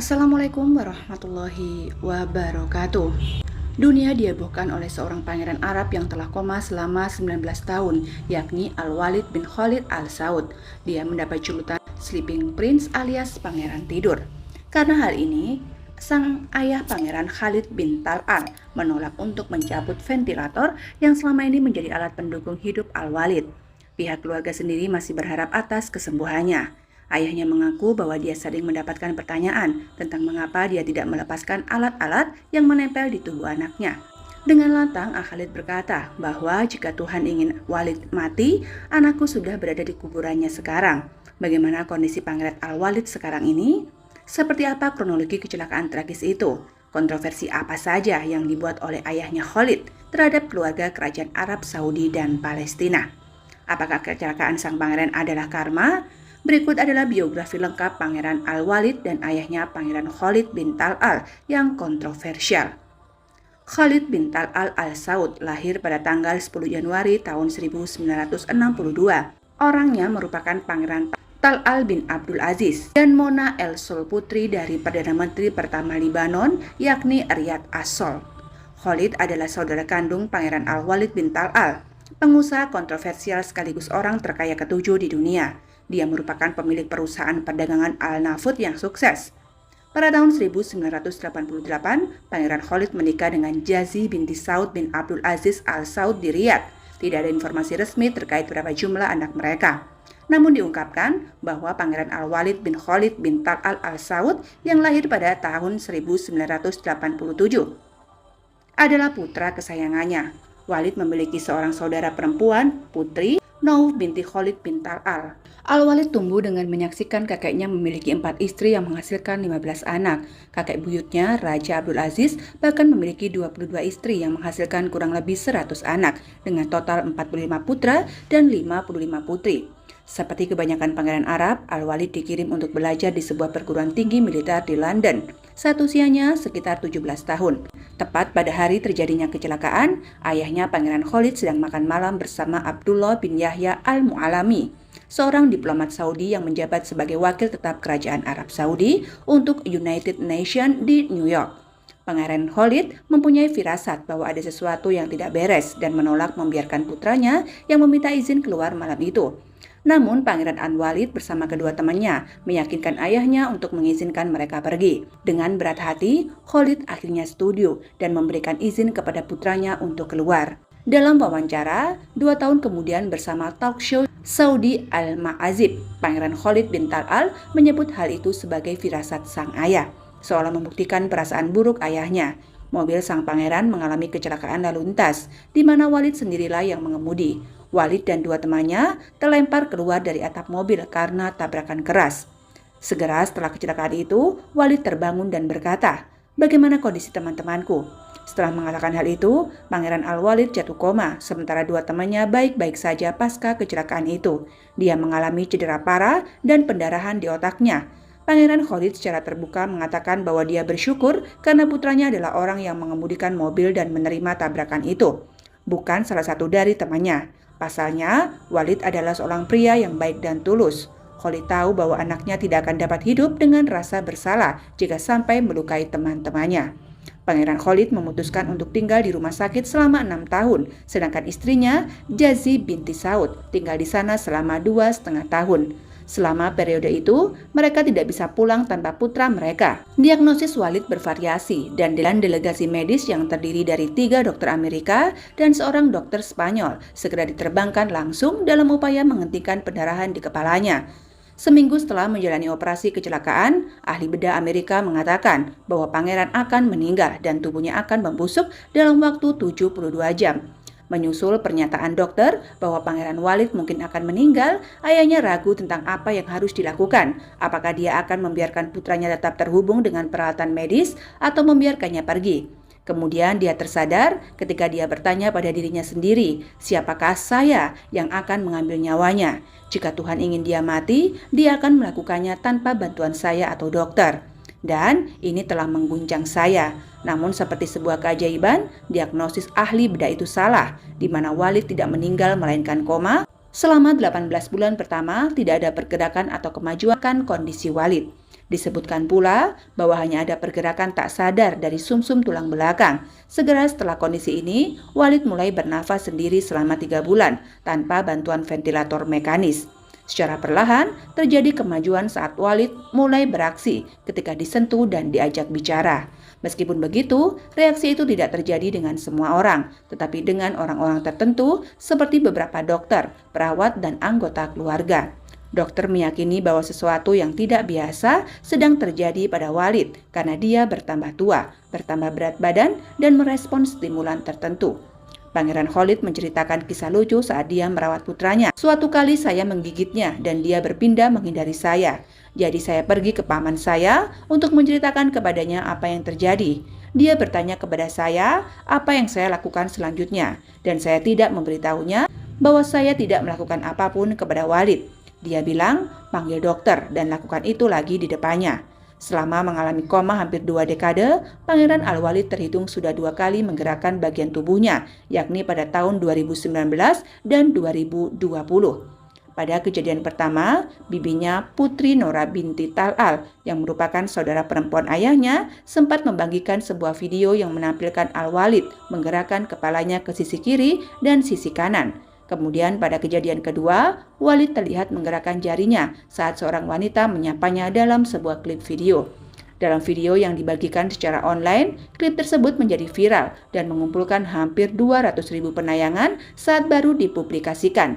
Assalamualaikum warahmatullahi wabarakatuh. Dunia dihebohkan oleh seorang pangeran Arab yang telah koma selama 19 tahun, yakni Al-Walid bin Khalid Al-Saud. Dia mendapat julukan Sleeping Prince alias Pangeran Tidur. Karena hal ini, sang ayah Pangeran Khalid bin Talal menolak untuk mencabut ventilator yang selama ini menjadi alat pendukung hidup Al-Walid. Pihak keluarga sendiri masih berharap atas kesembuhannya. Ayahnya mengaku bahwa dia sering mendapatkan pertanyaan tentang mengapa dia tidak melepaskan alat-alat yang menempel di tubuh anaknya. Dengan lantang, Khalid berkata bahwa jika Tuhan ingin Walid mati, anakku sudah berada di kuburannya sekarang. Bagaimana kondisi Pangeran Al-Walid sekarang ini? Seperti apa kronologi kecelakaan tragis itu? Kontroversi apa saja yang dibuat oleh ayahnya Khalid terhadap keluarga kerajaan Arab Saudi dan Palestina? Apakah kecelakaan sang pangeran adalah karma? Berikut adalah biografi lengkap Pangeran Al-Walid dan ayahnya Pangeran Khalid bin Talal yang kontroversial. Khalid bin Talal Al-Saud lahir pada tanggal 10 Januari tahun 1962. Orangnya merupakan Pangeran Talal bin Abdul Aziz dan Mona El-Sol putri dari Perdana Menteri pertama Libanon, yakni Riyad As-Sol. Khalid adalah saudara kandung Pangeran Al-Walid bin Talal, pengusaha kontroversial sekaligus orang terkaya ketujuh di dunia. Dia merupakan pemilik perusahaan perdagangan Al-Nafud yang sukses. Pada tahun 1988, Pangeran Khalid menikah dengan Jazi binti Saud bin Abdul Aziz Al-Saud di Riyadh. Tidak ada informasi resmi terkait berapa jumlah anak mereka. Namun diungkapkan bahwa Pangeran Al-Walid bin Khalid bin Talal Al-Saud yang lahir pada tahun 1987 adalah putra kesayangannya. Walid memiliki seorang saudara perempuan, putri, Nauf binti Khalid bin Talal. Al-Walid tumbuh dengan menyaksikan kakeknya memiliki 4 istri yang menghasilkan 15 anak. Kakek buyutnya, Raja Abdul Aziz, bahkan memiliki 22 istri yang menghasilkan kurang lebih 100 anak, dengan total 45 putra dan 55 putri. Seperti kebanyakan pangeran Arab, Al-Walid dikirim untuk belajar di sebuah perguruan tinggi militer di London. Saat usianya sekitar 17 tahun. Tepat pada hari terjadinya kecelakaan, ayahnya Pangeran Khalid sedang makan malam bersama Abdullah bin Yahya Al-Mu'alami, seorang diplomat Saudi yang menjabat sebagai wakil tetap kerajaan Arab Saudi untuk United Nations di New York. Pangeran Khalid mempunyai firasat bahwa ada sesuatu yang tidak beres dan menolak membiarkan putranya yang meminta izin keluar malam itu. Namun Pangeran Al-Walid bersama kedua temannya meyakinkan ayahnya untuk mengizinkan mereka pergi. Dengan berat hati, Khalid akhirnya setuju dan memberikan izin kepada putranya untuk keluar. Dalam wawancara, 2 tahun kemudian bersama talk show Saudi Al-Ma'azib, Pangeran Khalid bin Talal menyebut hal itu sebagai firasat sang ayah, seolah membuktikan perasaan buruk ayahnya. Mobil sang pangeran mengalami kecelakaan lalu lintas, di mana Walid sendirilah yang mengemudi. Walid dan 2 temannya terlempar keluar dari atap mobil karena tabrakan keras. Segera setelah kecelakaan itu, Walid terbangun dan berkata, "Bagaimana kondisi teman-temanku?" Setelah mengatakan hal itu, Pangeran Al-Walid jatuh koma, sementara 2 temannya baik-baik saja pasca kecelakaan itu. Dia mengalami cedera parah dan pendarahan di otaknya. Pangeran Khalid secara terbuka mengatakan bahwa dia bersyukur karena putranya adalah orang yang mengemudikan mobil dan menerima tabrakan itu, bukan salah satu dari temannya. Pasalnya, Walid adalah seorang pria yang baik dan tulus. Khalid tahu bahwa anaknya tidak akan dapat hidup dengan rasa bersalah jika sampai melukai teman-temannya. Pangeran Khalid memutuskan untuk tinggal di rumah sakit selama 6 tahun, sedangkan istrinya, Jazi binti Saud, tinggal di sana selama 2,5 tahun. Selama periode itu, mereka tidak bisa pulang tanpa putra mereka. Diagnosis Walid bervariasi dan dengan delegasi medis yang terdiri dari 3 dokter Amerika dan seorang dokter Spanyol segera diterbangkan langsung dalam upaya menghentikan pendarahan di kepalanya. Seminggu setelah menjalani operasi kecelakaan, ahli bedah Amerika mengatakan bahwa pangeran akan meninggal dan tubuhnya akan membusuk dalam waktu 72 jam. Menyusul pernyataan dokter bahwa Pangeran Walid mungkin akan meninggal, ayahnya ragu tentang apa yang harus dilakukan. Apakah dia akan membiarkan putranya tetap terhubung dengan peralatan medis atau membiarkannya pergi? Kemudian dia tersadar ketika dia bertanya pada dirinya sendiri, siapakah saya yang akan mengambil nyawanya? Jika Tuhan ingin dia mati, dia akan melakukannya tanpa bantuan saya atau dokter. Dan ini telah mengguncang saya. Namun seperti sebuah keajaiban, diagnosis ahli bedah itu salah, di mana Walid tidak meninggal melainkan koma. Selama 18 bulan pertama, tidak ada pergerakan atau kemajuan kondisi Walid. Disebutkan pula bahwa hanya ada pergerakan tak sadar dari sumsum tulang belakang. Segera setelah kondisi ini, Walid mulai bernafas sendiri selama 3 bulan tanpa bantuan ventilator mekanis. Secara perlahan, terjadi kemajuan saat Walid mulai beraksi ketika disentuh dan diajak bicara. Meskipun begitu, reaksi itu tidak terjadi dengan semua orang, tetapi dengan orang-orang tertentu seperti beberapa dokter, perawat, dan anggota keluarga. Dokter meyakini bahwa sesuatu yang tidak biasa sedang terjadi pada Walid karena dia bertambah tua, bertambah berat badan, dan merespon stimulan tertentu. Pangeran Khalid menceritakan kisah lucu saat dia merawat putranya. Suatu kali saya menggigitnya dan dia berpindah menghindari saya. Jadi saya pergi ke paman saya untuk menceritakan kepadanya apa yang terjadi. Dia bertanya kepada saya apa yang saya lakukan selanjutnya dan saya tidak memberitahunya bahwa saya tidak melakukan apapun kepada Walid. Dia bilang, panggil dokter dan lakukan itu lagi di depannya. Selama mengalami koma hampir 2 dekade, Pangeran Al-Walid terhitung sudah 2 kali menggerakkan bagian tubuhnya, yakni pada tahun 2019 dan 2020. Pada kejadian pertama, bibinya Putri Nora binti Talal, yang merupakan saudara perempuan ayahnya, sempat membagikan sebuah video yang menampilkan Al-Walid menggerakkan kepalanya ke sisi kiri dan sisi kanan. Kemudian pada kejadian kedua, Walid terlihat menggerakkan jarinya saat seorang wanita menyapanya dalam sebuah klip video. Dalam video yang dibagikan secara online, klip tersebut menjadi viral dan mengumpulkan hampir 200.000 penayangan saat baru dipublikasikan.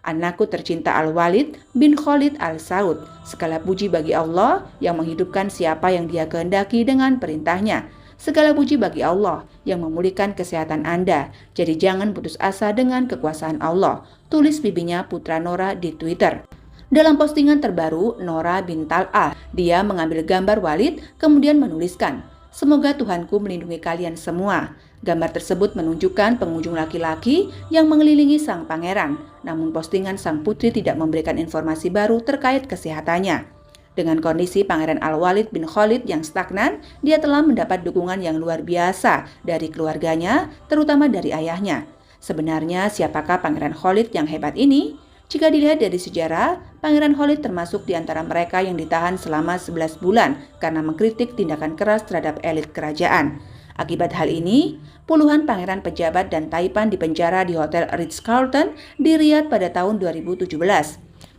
Anakku tercinta Al-Walid bin Khalid Al-Saud, segala puji bagi Allah yang menghidupkan siapa yang Dia kehendaki dengan perintahnya. Segala puji bagi Allah yang memulihkan kesehatan Anda, jadi jangan putus asa dengan kekuasaan Allah, tulis bibinya putra Nora di Twitter. Dalam postingan terbaru, Nora bin Tal'ah, dia mengambil gambar Walid kemudian menuliskan, "Semoga Tuhanku melindungi kalian semua." Gambar tersebut menunjukkan pengunjung laki-laki yang mengelilingi sang pangeran, namun postingan sang putri tidak memberikan informasi baru terkait kesehatannya. Dengan kondisi Pangeran Al-Walid bin Khalid yang stagnan, dia telah mendapat dukungan yang luar biasa dari keluarganya, terutama dari ayahnya. Sebenarnya siapakah Pangeran Khalid yang hebat ini? Jika dilihat dari sejarah, Pangeran Khalid termasuk di antara mereka yang ditahan selama 11 bulan karena mengkritik tindakan keras terhadap elit kerajaan. Akibat hal ini, puluhan pangeran pejabat dan taipan dipenjara di Hotel Ritz-Carlton di Riyadh pada tahun 2017.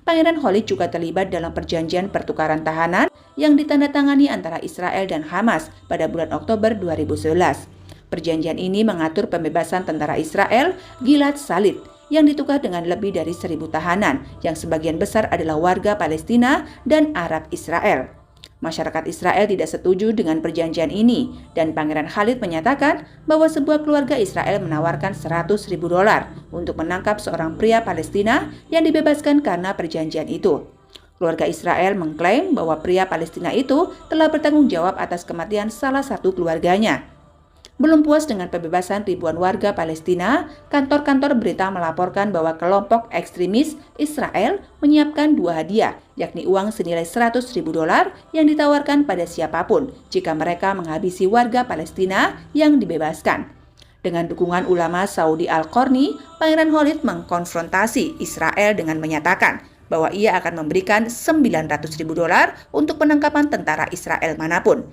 Pangeran Khalid juga terlibat dalam perjanjian pertukaran tahanan yang ditandatangani antara Israel dan Hamas pada bulan Oktober 2011. Perjanjian ini mengatur pembebasan tentara Israel Gilad Shalit yang ditukar dengan lebih dari 1.000 tahanan yang sebagian besar adalah warga Palestina dan Arab Israel. Masyarakat Israel tidak setuju dengan perjanjian ini dan Pangeran Khalid menyatakan bahwa sebuah keluarga Israel menawarkan $100.000 untuk menangkap seorang pria Palestina yang dibebaskan karena perjanjian itu. Keluarga Israel mengklaim bahwa pria Palestina itu telah bertanggung jawab atas kematian salah satu keluarganya. Belum puas dengan pembebasan ribuan warga Palestina, kantor-kantor berita melaporkan bahwa kelompok ekstremis Israel menyiapkan 2 hadiah, yakni uang senilai $100.000 yang ditawarkan pada siapapun jika mereka menghabisi warga Palestina yang dibebaskan. Dengan dukungan ulama Saudi Al-Qarni, Pangeran Khalid mengkonfrontasi Israel dengan menyatakan bahwa ia akan memberikan $900.000 untuk penangkapan tentara Israel manapun.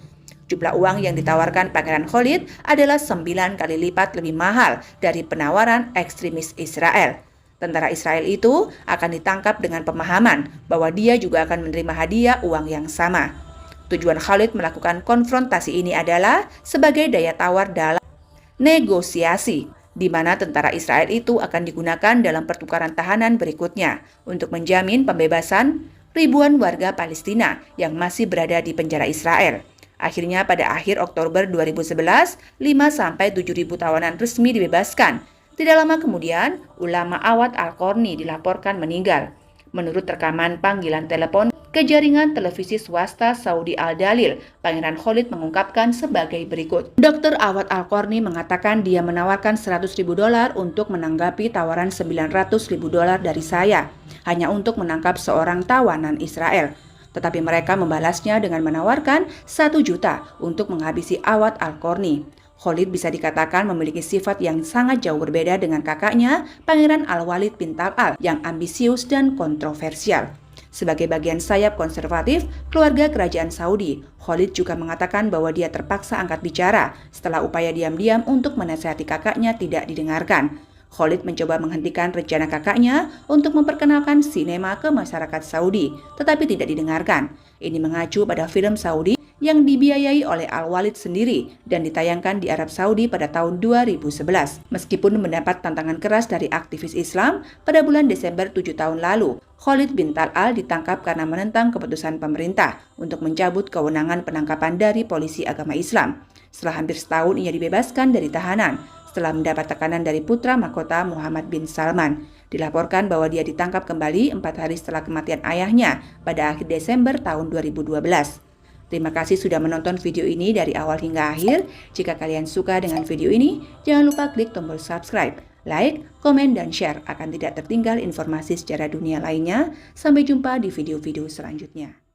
Jumlah uang yang ditawarkan Pangeran Khalid adalah 9 kali lipat lebih mahal dari penawaran ekstremis Israel. Tentara Israel itu akan ditangkap dengan pemahaman bahwa dia juga akan menerima hadiah uang yang sama. Tujuan Khalid melakukan konfrontasi ini adalah sebagai daya tawar dalam negosiasi, di mana tentara Israel itu akan digunakan dalam pertukaran tahanan berikutnya untuk menjamin pembebasan ribuan warga Palestina yang masih berada di penjara Israel. Akhirnya pada akhir Oktober 2011, 5-7 ribu tawanan resmi dibebaskan. Tidak lama kemudian, ulama Awad Al-Qarni dilaporkan meninggal. Menurut rekaman panggilan telepon ke jaringan televisi swasta Saudi Al-Dalil, Pangeran Khalid mengungkapkan sebagai berikut. Dr. Awad Al-Qarni mengatakan dia menawarkan $100.000 untuk menanggapi tawaran $900.000 dari saya, hanya untuk menangkap seorang tawanan Israel. Tetapi mereka membalasnya dengan menawarkan 1 juta untuk menghabisi Awad Al-Qarni. Khalid bisa dikatakan memiliki sifat yang sangat jauh berbeda dengan kakaknya, Pangeran Al-Walid bin Tal'al, yang ambisius dan kontroversial. Sebagai bagian sayap konservatif keluarga kerajaan Saudi, Khalid juga mengatakan bahwa dia terpaksa angkat bicara setelah upaya diam-diam untuk menasihati kakaknya tidak didengarkan. Khalid mencoba menghentikan rencana kakaknya untuk memperkenalkan sinema ke masyarakat Saudi, tetapi tidak didengarkan. Ini mengacu pada film Saudi yang dibiayai oleh Al-Walid sendiri dan ditayangkan di Arab Saudi pada tahun 2011. Meskipun mendapat tantangan keras dari aktivis Islam, pada bulan Desember 7 tahun lalu, Khalid bin Talal ditangkap karena menentang keputusan pemerintah untuk mencabut kewenangan penangkapan dari polisi agama Islam. Setelah hampir setahun ia dibebaskan dari tahanan, setelah mendapat tekanan dari putra mahkota Muhammad bin Salman. Dilaporkan bahwa dia ditangkap kembali 4 hari setelah kematian ayahnya pada akhir Desember tahun 2012. Terima kasih sudah menonton video ini dari awal hingga akhir. Jika kalian suka dengan video ini, jangan lupa klik tombol subscribe, like, komen, dan share agar tidak tertinggal informasi secara dunia lainnya. Sampai jumpa di video-video selanjutnya.